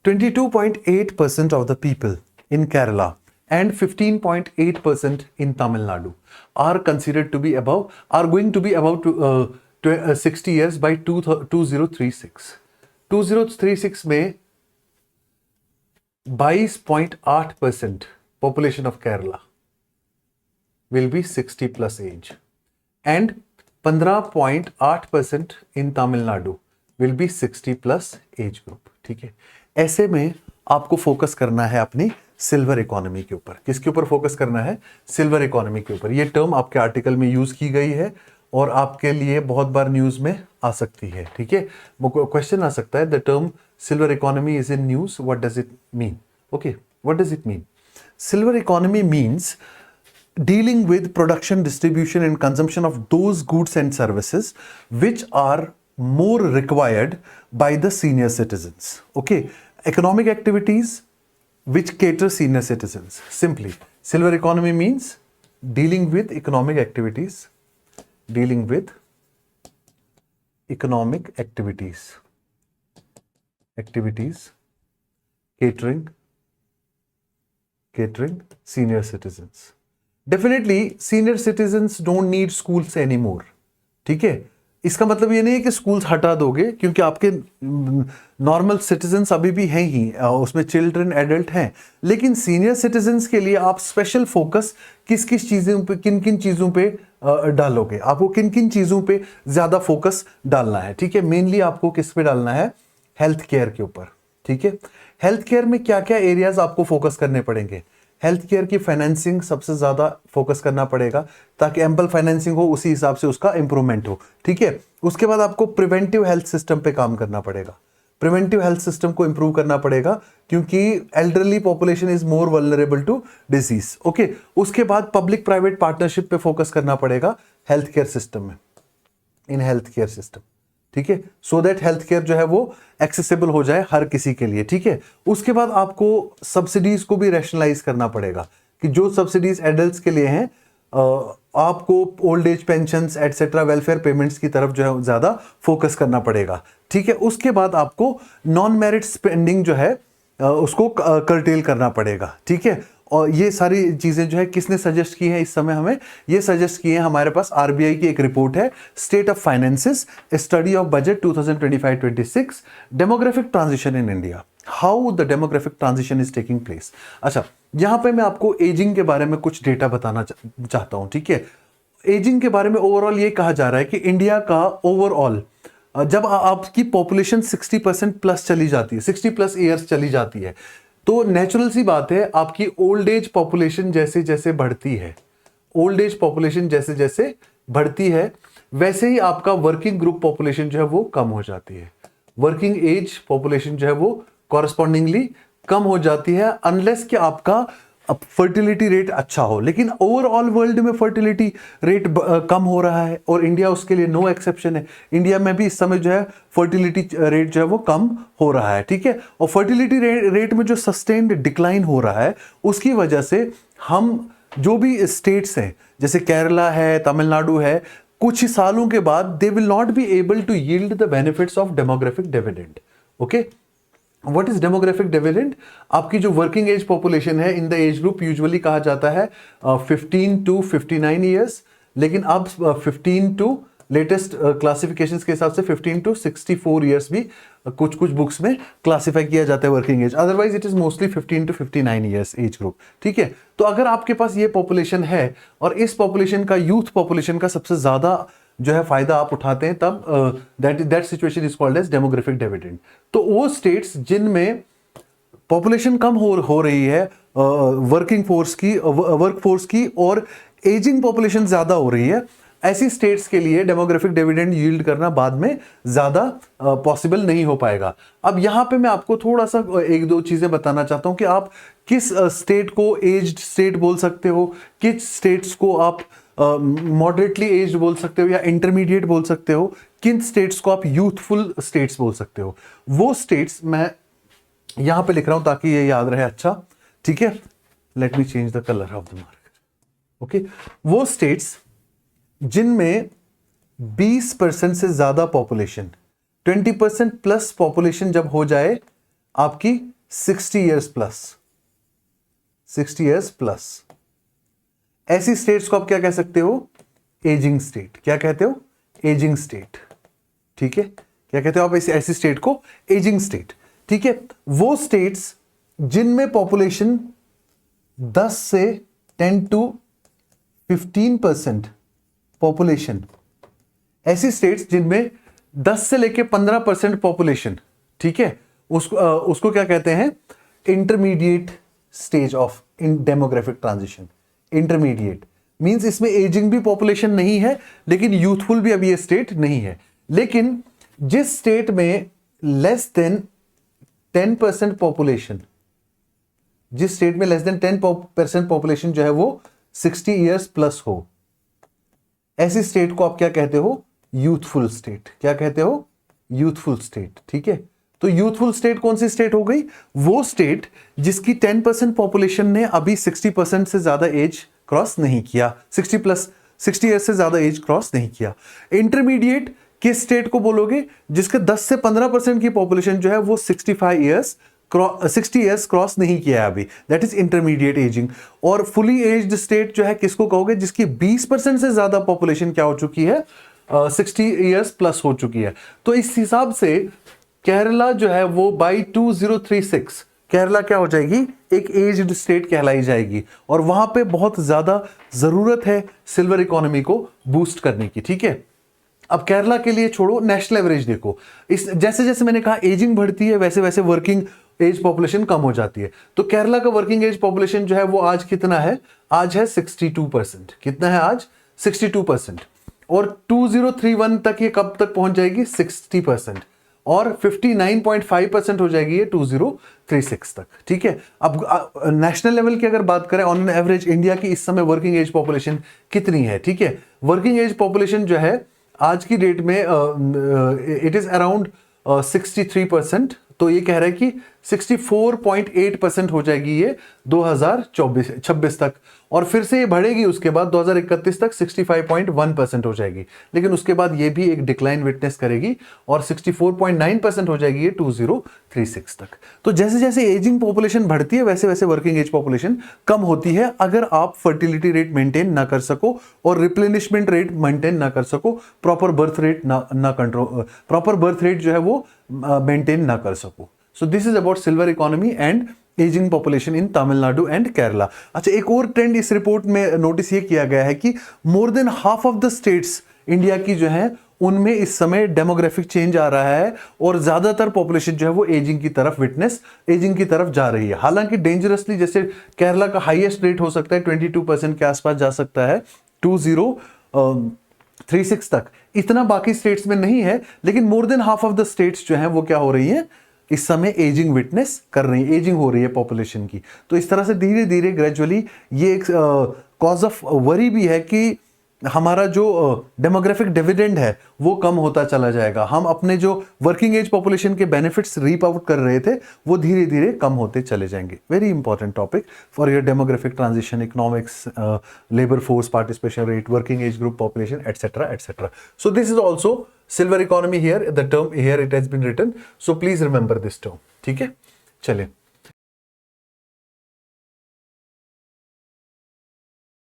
22.8% of the people in Kerala and 15.8% in Tamil Nadu are considered to be are going to be about 60 years by 2036. 2036 में 22.8% population of Kerala will be 60 plus age and 15.8% in Tamil Nadu will be 60 plus age group. ठीक है, ऐसे में आपको focus करना है अपनी silver economy के ऊपर. किसके ऊपर फोकस करना है? सिल्वर इकोनॉमी के ऊपर. ये टर्म आपके आर्टिकल में यूज की गई है और आपके लिए बहुत बार न्यूज में आ सकती है. ठीक है, क्वेश्चन आ सकता है the term silver economy is in news, what does it mean? Okay, what does it mean? Silver economy means dealing with production, distribution and consumption of those goods and services which are more required by the senior citizens. Okay, economic activities which cater senior citizens. Simply, silver economy means dealing with economic activities, dealing with economic activities catering senior citizens. Definitely senior citizens don't need schools any more. ठीक है, इसका मतलब ये नहीं है कि schools हटा दोगे, क्योंकि आपके नॉर्मल सिटीजन्स अभी भी हैं ही, उसमें चिल्ड्रन एडल्ट हैं. लेकिन सीनियर सिटीजन्स के लिए आप स्पेशल फोकस किस किस चीज़ों पे, किन किन चीज़ों पे डालोगे? आपको किन किन चीज़ों पे ज़्यादा फोकस डालना है? ठीक है, मेनली आपको किस पे डालना है? हेल्थ केयर के ऊपर. ठीक है, हेल्थ केयर में क्या क्या एरियाज आपको फोकस करने पड़ेंगे? हेल्थ केयर की फाइनेंसिंग सबसे ज्यादा फोकस करना पड़ेगा ताकि एम्पल फाइनेंसिंग हो, उसी हिसाब से उसका इंप्रूवमेंट हो. ठीक है, उसके बाद आपको प्रिवेंटिव हेल्थ सिस्टम पे काम करना पड़ेगा. प्रिवेंटिव हेल्थ सिस्टम को इंप्रूव करना पड़ेगा क्योंकि elderly population is more vulnerable to disease. Okay, उसके बाद पब्लिक प्राइवेट पार्टनरशिप पे फोकस करना पड़ेगा हेल्थ केयर सिस्टम में, इन हेल्थ केयर सिस्टम. ठीक है, सो दैट हेल्थ केयर जो है वो एक्सेसिबल हो जाए हर किसी के लिए. ठीक है, उसके बाद आपको सब्सिडीज को भी रैशनलाइज करना पड़ेगा कि जो सब्सिडीज एडल्ट्स के लिए हैं, आपको old age pensions etcetera welfare payments की तरफ जो है ज्यादा फोकस करना पड़ेगा. ठीक है, उसके बाद आपको नॉन मेरिट स्पेंडिंग जो है उसको कर्टेल करना पड़ेगा. ठीक है, और ये सारी चीजें जो है किसने सजेस्ट की है इस समय? हमें ये सजेस्ट की है, हमारे पास आरबीआई की एक रिपोर्ट है, state of finances, study of budget 2025-26, demographic transition in India, how the demographic transition is taking place. अच्छा, यहां पे मैं आपको एजिंग के बारे में कुछ डेटा बताना चाहता हूं. ठीक है, एजिंग के बारे में ओवरऑल ये कहा जा रहा है कि इंडिया का ओवरऑल जब आपकी पॉपुलेशन 60% प्लस चली जाती है, 60 प्लस ईयर्स चली जाती है, तो नेचुरल सी बात है आपकी ओल्ड एज पॉपुलेशन जैसे जैसे बढ़ती है, ओल्ड एज पॉपुलेशन जैसे जैसे बढ़ती है, वैसे ही आपका वर्किंग ग्रुप पॉपुलेशन जो है वो कम हो जाती है. वर्किंग एज पॉपुलेशन जो है वो कॉरस्पॉन्डिंगली कम हो जाती है, अनलेस कि आपका फर्टिलिटी रेट अच्छा हो. लेकिन ओवरऑल वर्ल्ड में फर्टिलिटी रेट कम हो रहा है और इंडिया उसके लिए नो एक्सेप्शन है. इंडिया में भी इस समय जो है फर्टिलिटी रेट जो है वो कम हो रहा है. ठीक है, और फर्टिलिटी रेट में जो सस्टेन्ड डिक्लाइन हो रहा है, उसकी वजह से हम जो भी स्टेट्स हैं जैसे केरला है, तमिलनाडु है, कुछ ही सालों के बाद they will not be able to yield the benefits of demographic dividend. Okay, what is demographic dividend? आपकी जो वर्किंग एज पॉपुलेशन है in the age group usually कहा जाता है 15 to 59 ईयर्स, लेकिन अब 15 टू लेटेस्ट क्लासिफिकेशंस के हिसाब से 15 to 64 ईयर्स भी कुछ कुछ बुक्स में क्लासिफाई किया जाता है working age, otherwise it is mostly 15 to 59 years age group. ठीक है, तो अगर आपके पास ये पॉपुलेशन है और इस पॉपुलेशन का, यूथ पॉपुलेशन का सबसे ज्यादा जो है फायदा आप उठाते हैं, तब that situation is called as demographic dividend. तो वो स्टेट्स जिनमें पॉपुलेशन कम हो रही है वर्किंग फोर्स की, वर्क फोर्स की, और एजिंग पॉपुलेशन ज्यादा हो रही है, ऐसी स्टेट्स के लिए डेमोग्राफिक डिविडेंड यील्ड करना बाद में ज्यादा पॉसिबल नहीं हो पाएगा. अब यहां पे मैं आपको थोड़ा सा एक दो चीजें बताना चाहता हूं कि आप किस स्टेट को एज्ड स्टेट बोल सकते हो, किस स्टेट्स को आप मॉडरेटली एज्ड बोल सकते हो या इंटरमीडिएट बोल सकते हो, किन स्टेट्स को आप यूथफुल स्टेट्स बोल सकते हो. वो स्टेट्स मैं यहां पे लिख रहा हूं ताकि ये याद रहे. अच्छा, ठीक है, let me change the colour of the marker. Okay, वो स्टेट्स जिनमें 20% से ज्यादा पॉपुलेशन, 20% प्लस पॉपुलेशन जब हो जाए आपकी 60 ईयर्स प्लस, 60 ईयर्स प्लस। ऐसी स्टेट्स को आप क्या कह सकते हो? Ageing state. क्या कहते हो? Ageing state. ठीक है, क्या कहते हो आप ऐसी स्टेट को? Ageing state. ठीक है, वो स्टेट्स जिनमें पॉपुलेशन 10 से 10 to 15% पॉपुलेशन, ऐसी स्टेट्स जिनमें 10 से लेके 15% पॉपुलेशन, ठीक है, उसको क्या कहते हैं? Intermediate stage of in demographic transition. Intermediate means इसमें एजिंग भी पॉपुलेशन नहीं है, लेकिन यूथफुल भी अभी ये स्टेट नहीं है। लेकिन जिस स्टेट में लेस देन 10% पॉपुलेशन, जिस स्टेट में लेस देन 10% पॉपुलेशन जो है वो 60 ईयर्स प्लस हो, ऐसी स्टेट को आप क्या कहते हो? Youthful state. क्या कहते हो? Youthful state. ठीक है, तो यूथफुल स्टेट कौन सी स्टेट हो गई? वो स्टेट जिसकी 10% पॉपुलेशन ने अभी 60% से ज्यादा एज क्रॉस नहीं किया, 60 ईयर्स से ज्यादा एज क्रॉस नहीं किया। इंटरमीडिएट किस स्टेट को बोलोगे? जिसके 10 से 15% की पॉपुलेशन जो है वो 60 ईयर्स क्रॉस नहीं किया है अभी, दैट इज इंटरमीडिएट एजिंग। और फुली एज्ड स्टेट जो है किसको कहोगे? जिसकी 20% से ज्यादा पॉपुलेशन क्या हो चुकी है? 60 ईयर्स प्लस हो चुकी है। तो इस हिसाब से केरला जो है वो बाई 2036 केरला क्या हो जाएगी? एक एज्ड स्टेट कहलाई जाएगी। और वहां पे बहुत ज्यादा जरूरत है सिल्वर इकोनॉमी को बूस्ट करने की। ठीक है, अब केरला के लिए छोड़ो, नेशनल एवरेज देखो। इस जैसे जैसे मैंने कहा एजिंग बढ़ती है वैसे वैसे वर्किंग एज पॉपुलेशन कम हो जाती है। तो केरला का वर्किंग एज पॉपुलेशन जो है वो आज कितना है? आज है 62%। कितना है आज? 62%। और 2031 तक ये कब तक पहुंच जाएगी? 60%। और 59.5% हो जाएगी ये 2036 तक। ठीक है, अब नेशनल लेवल की अगर बात करें, ऑन एवरेज इंडिया की इस समय वर्किंग एज पॉपुलेशन कितनी है? ठीक है, वर्किंग एज पॉपुलेशन जो है आज की डेट में इट इज अराउंड 63%। तो ये कह रहा है कि 64.8% हो जाएगी ये 2026 तक। और फिर से ये बढ़ेगी उसके बाद 2031 तक 65.1% हो जाएगी। लेकिन उसके बाद ये भी एक डिक्लाइन विटनेस करेगी और 64.9% हो जाएगी ये 2036 तक। तो जैसे जैसे एजिंग पॉपुलेशन बढ़ती है वैसे वैसे वर्किंग एज पॉपुलेशन कम होती है, अगर आप फर्टिलिटी रेट मेंटेन ना कर सको और रिप्लेनिशमेंट रेट मेंटेन ना कर सको, प्रॉपर बर्थ रेट ना कंट्रोल, प्रॉपर बर्थ रेट जो है वो मेंटेन ना कर सको। सो this is about silver economy and ageing population in Tamil Nadu and Kerala. अच्छा, एक और ट्रेंड इस रिपोर्ट में नोटिस ये किया गया है कि more than half of the states India की जो है उनमें इस समय डेमोग्राफिक चेंज आ रहा है और ज्यादातर पॉपुलेशन जो है वो एजिंग की तरफ एजिंग की तरफ जा रही है। हालांकि डेंजरसली, जैसे केरला का हाईएस्ट रेट हो सकता है 22% के आसपास जा सकता है 2036 तक, इतना बाकी स्टेट्स में नहीं है। लेकिन more than half of the states जो है वो क्या हो रही है? इस समय एजिंग विटनेस कर रही है, एजिंग हो रही है पॉपुलेशन की। तो इस तरह से धीरे धीरे ग्रेजुअली ये एक कॉज ऑफ वरी भी है कि हमारा जो डेमोग्राफिक डिविडेंड है वो कम होता चला जाएगा। हम अपने जो वर्किंग एज पॉपुलेशन के बेनिफिट्स रीप आउट कर रहे थे वो धीरे धीरे कम होते चले जाएंगे। Very important topic for your demographic transition, economics, labour force participation rate, working age group population, et cetera et cetera. So this is also silver economy here, the term here it has been written, so please remember this term. ठीक है, चलिए।